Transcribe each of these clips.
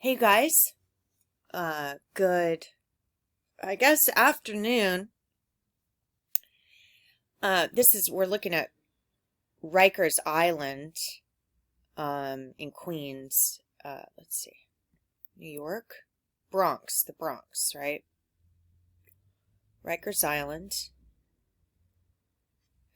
Hey guys, good, I guess afternoon. We're looking at Rikers Island, in Queens, let's see, New York, the Bronx, right? Rikers Island,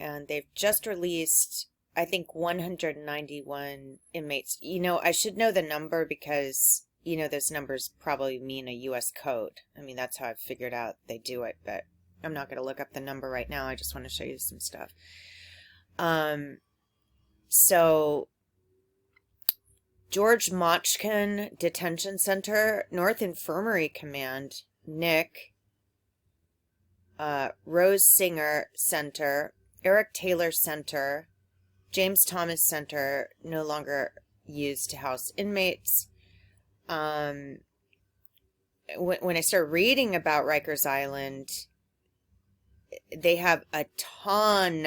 and they've just released, I think, 191 inmates. I should know the number because those numbers probably mean a U.S. code. I mean, that's how I've figured out they do it, but I'm not going to look up the number right now. I just want to show you some stuff. So George Mochkin Detention Center, North Infirmary Command, Nick, Rose Singer Center, Eric Taylor Center, James Thomas Center, no longer used to house inmates. When I started reading about Rikers Island, they have a ton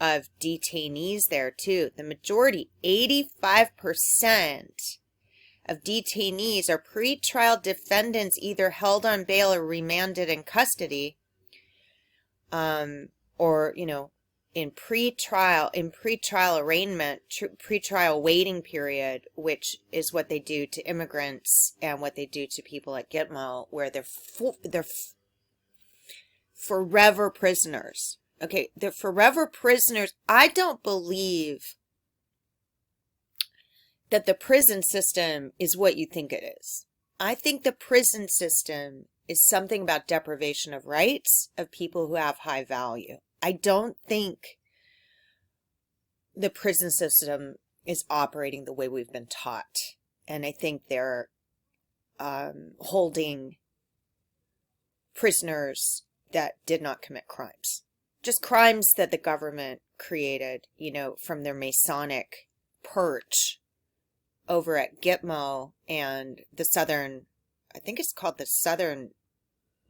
of detainees there too. The majority, 85% of detainees are pretrial defendants, either held on bail or remanded in custody, or in pretrial arraignment, pretrial waiting period, which is what they do to immigrants and what they do to people at Gitmo, where they're forever prisoners. Okay, they're forever prisoners. I don't believe that the prison system is what you think it is. I think the prison system is something about deprivation of rights of people who have high value. I don't think the prison system is operating the way we've been taught. And I think they're holding prisoners that did not commit crimes. Just crimes that the government created, from their Masonic perch over at Gitmo and the Southern, I think it's called the Southern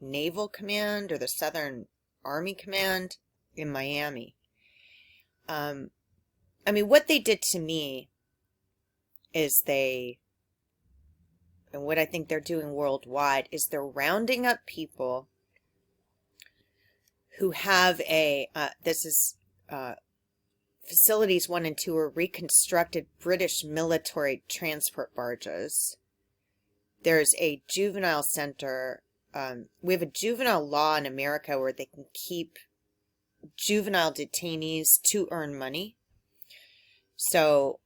Naval Command or the Southern Army Command in Miami. What they did to me is and what I think they're doing worldwide is they're rounding up people who have facilities 1 and 2 are reconstructed British military transport barges. There's a juvenile center. We have a juvenile law in America where they can keep juvenile detainees to earn money. So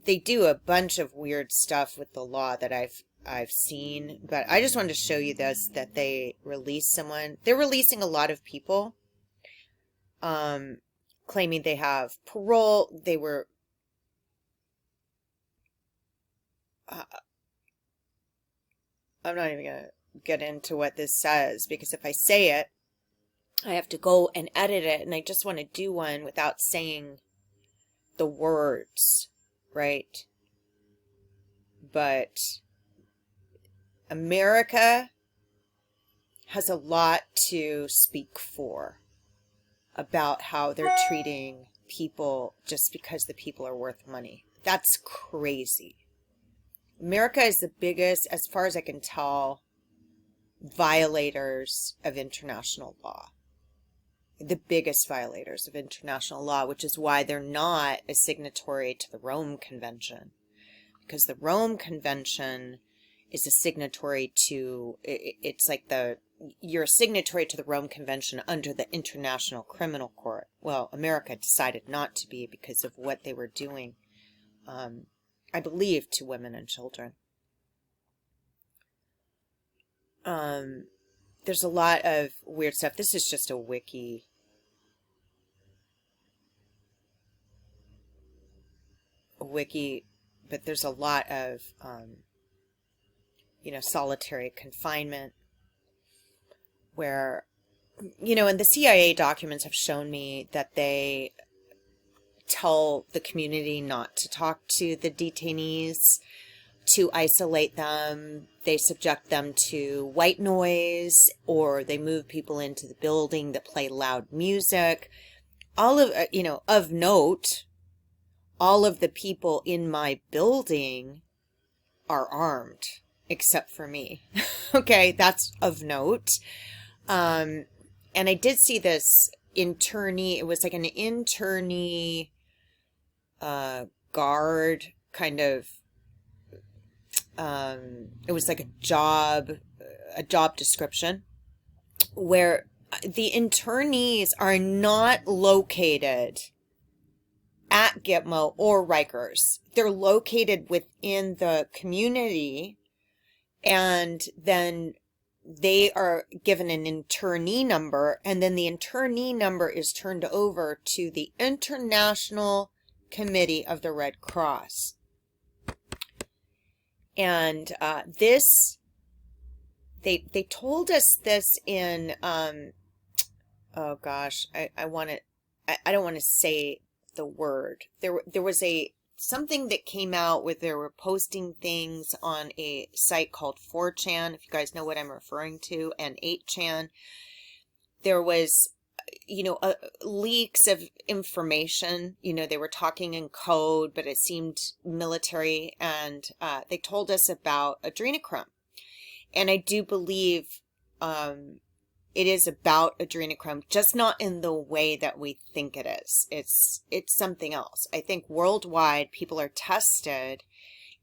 they do a bunch of weird stuff with the law that I've seen, but I just wanted to show you this, that they released someone. They're releasing a lot of people, claiming they have parole. They were, I'm not even going to get into what this says, because if I say it, I have to go and edit it, and I just want to do one without saying the words, right? But America has a lot to speak for about how they're treating people just because the people are worth money. That's crazy. America is the biggest, as far as I can tell, violators of international law. The biggest violators of international law, which is why they're not a signatory to the Rome Convention. Because the Rome Convention is a signatory to, it's like you're a signatory to the Rome Convention under the International Criminal Court. Well, America decided not to be because of what they were doing, I believe, to women and children. There's a lot of weird stuff. This is just a wiki. But there's a lot of, solitary confinement where, and the CIA documents have shown me that they tell the community not to talk to the detainees, to isolate them. They subject them to white noise, or they move people into the building that play loud music. All of, of note, all of the people in my building are armed, except for me. Okay, that's of note. And I did see this internee. It was like an internee guard kind of. It was like a job description where the internees are not located at Gitmo or Rikers. They're located within the community, and then they are given an internee number, and then the internee number is turned over to the International Committee of the Red Cross. And they told us this in, oh gosh, I don't want to say the word. There was something that came out where they were posting things on a site called 4chan, if you guys know what I'm referring to, and 8chan. There was, leaks of information. They were talking in code, but it seemed military, and they told us about adrenochrome. And I do believe it is about adrenochrome, just not in the way that we think it is. It's something else. I think worldwide people are tested.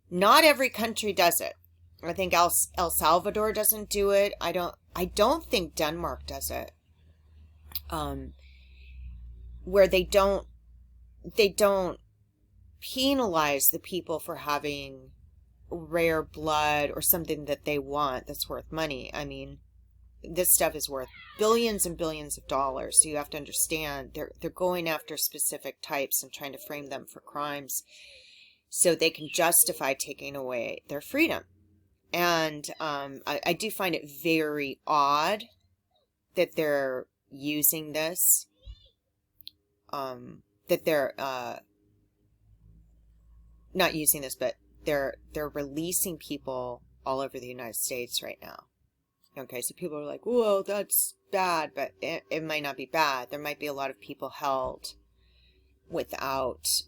Not every country does it. I think El Salvador doesn't do it. I don't think Denmark does it. Where they don't penalize the people for having rare blood or something that they want that's worth money. I mean, this stuff is worth billions and billions of dollars. So you have to understand they're going after specific types and trying to frame them for crimes so they can justify taking away their freedom. And I do find it very odd that they're using this, that they're not using this, but they're releasing people all over the United States right now. Okay, so people are like, whoa, that's bad, but it might not be bad. There might be a lot of people held without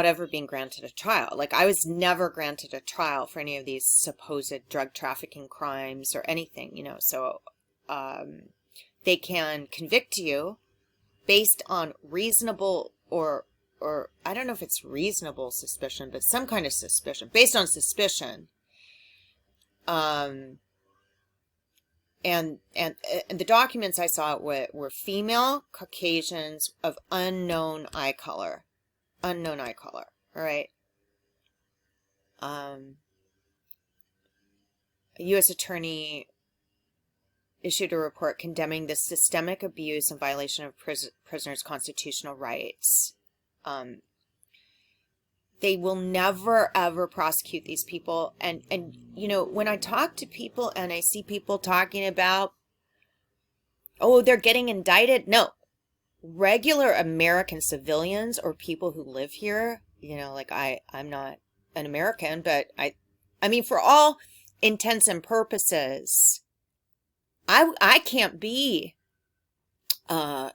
ever being granted a trial. Like, I was never granted a trial for any of these supposed drug trafficking crimes or anything, so they can convict you based on reasonable or I don't know if it's reasonable suspicion, but some kind of suspicion, based on suspicion. And the documents I saw were female Caucasians of unknown eye color. All right. A U.S. attorney issued a report condemning the systemic abuse and violation of prisoners' constitutional rights. They will never, ever prosecute these people. And when I talk to people and I see people talking about, oh, they're getting indicted. No. Regular American civilians or people who live here, like I'm not an American, but I mean, for all intents and purposes, I can't be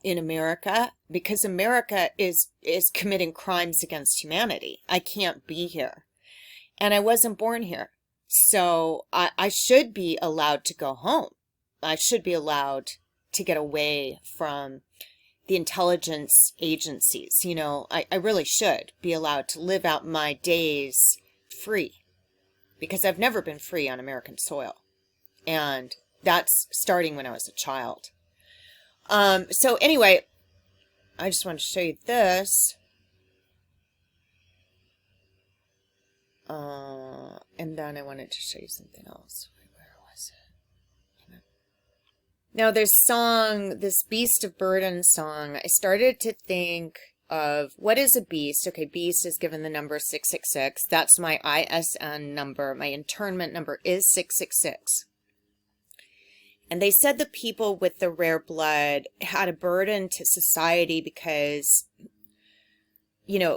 in America because America is committing crimes against humanity. I can't be here. And I wasn't born here. So I should be allowed to go home. I should be allowed to get away from the intelligence agencies. I really should be allowed to live out my days free, because I've never been free on American soil. And that's starting when I was a child. So anyway, I just wanted to show you this. And then I wanted to show you something else. Where was it? Now this song, this Beast of Burden song, I started to think of what is a beast. Okay, beast is given the number 666. That's my ISN number. My internment number is 666. And they said the people with the rare blood had a burden to society because,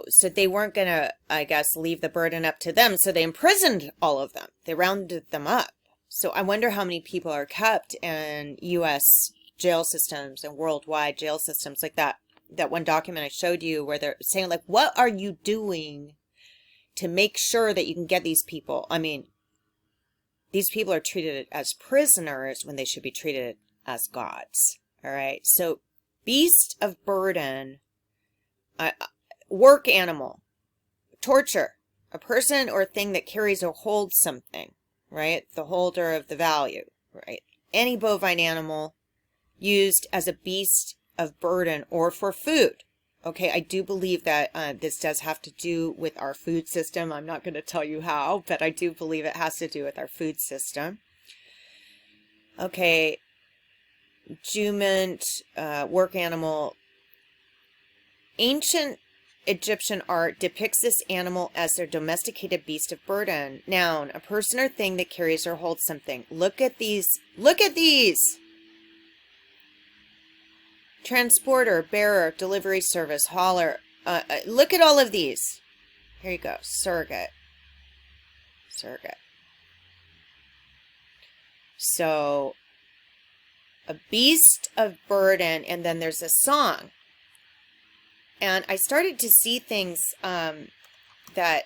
so they weren't going to, I guess, leave the burden up to them. So they imprisoned all of them. They rounded them up. So I wonder how many people are kept in U.S. jail systems and worldwide jail systems like that. That one document I showed you where they're saying, like, what are you doing to make sure that you can get these people. I mean, these people are treated as prisoners when they should be treated as gods. All right. So beast of burden, work animal, torture, a person or thing that carries or holds something, right? The holder of the value, right? Any bovine animal used as a beast of burden or for food. Okay, I do believe that this does have to do with our food system. I'm not going to tell you how, but I do believe it has to do with our food system. Okay, jumant, work animal. Ancient Egyptian art depicts this animal as their domesticated beast of burden. Noun, a person or thing that carries or holds something. Look at these. Look at these. Transporter, bearer, delivery service, hauler. Look at all of these. Here you go. Surrogate. Surrogate. So, a beast of burden, and then there's a song. And I started to see things that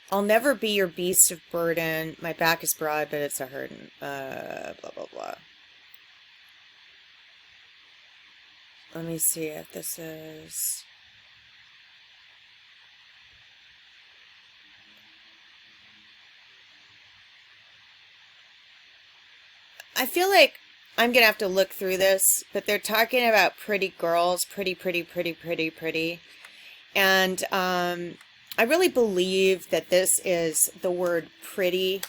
I'll never be your beast of burden. My back is broad, but it's a hurtin'. Blah, blah, blah. Let me see if this is... I feel like I'm going to have to look through this, but they're talking about pretty girls, pretty. And I really believe that this is the word pretty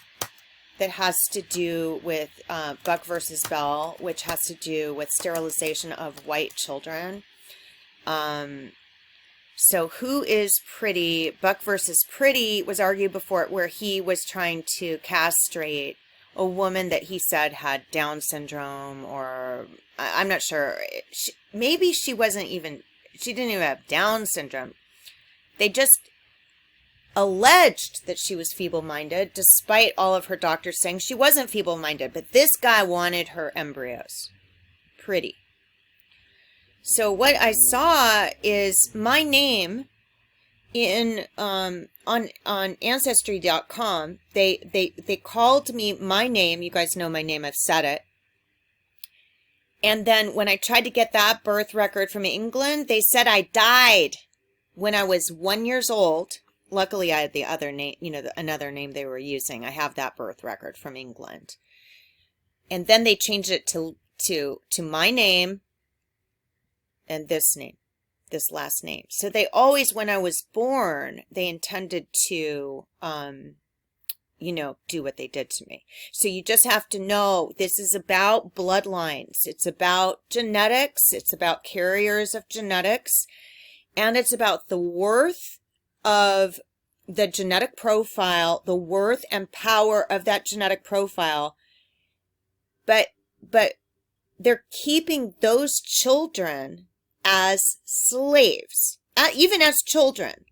that has to do with Buck versus Bell, which has to do with sterilization of white children. So who is pretty? Buck versus Pretty was argued before, where he was trying to castrate a woman that he said had Down syndrome, or I'm not sure. Maybe she didn't even have Down syndrome. They just alleged that she was feeble-minded, despite all of her doctors saying she wasn't feeble-minded. But this guy wanted her embryos. Pretty. So what I saw is my name in on Ancestry.com. They called me my name. You guys know my name. I've said it. And then when I tried to get that birth record from England, they said I died when I was 1 year old. Luckily, I had the other name, another name they were using. I have that birth record from England. And then they changed it to my name and this name, this last name. So they always, when I was born, they intended to, do what they did to me. So you just have to know this is about bloodlines. It's about genetics. It's about carriers of genetics. And it's about the worth of the genetic profile, the worth and power of that genetic profile. But they're keeping those children as slaves, even as children.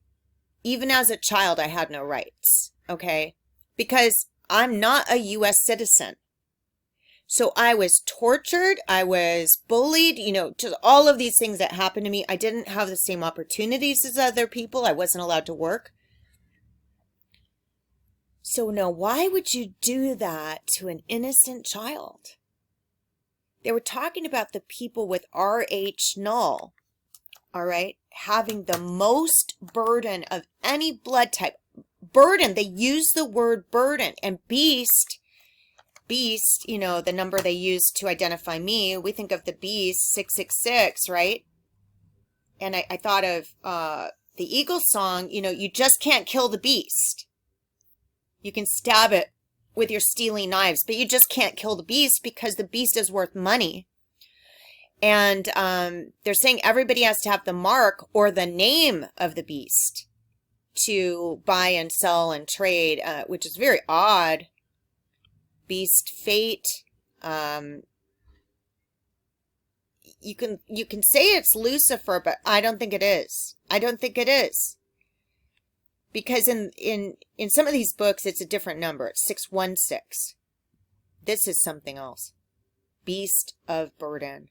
Even as a child, I had no rights, okay? Because I'm not a U.S. citizen. So I was tortured, I was bullied, just all of these things that happened to me. I didn't have the same opportunities as other people. I wasn't allowed to work. So now, why would you do that to an innocent child? They were talking about the people with RH null, all right, having the most burden of any blood type. Burden, they use the word burden. And beast, the number they use to identify me, we think of the beast, 666, right? And I thought of the Eagles song, you just can't kill the beast. You can stab it with your steely knives, but you just can't kill the beast because the beast is worth money. And they're saying everybody has to have the mark or the name of the beast to buy and sell and trade, which is very odd. Beast fate. You can say it's Lucifer, but I don't think it is. I don't think it is. Because in some of these books, it's a different number. It's 616. This is something else. Beast of burden.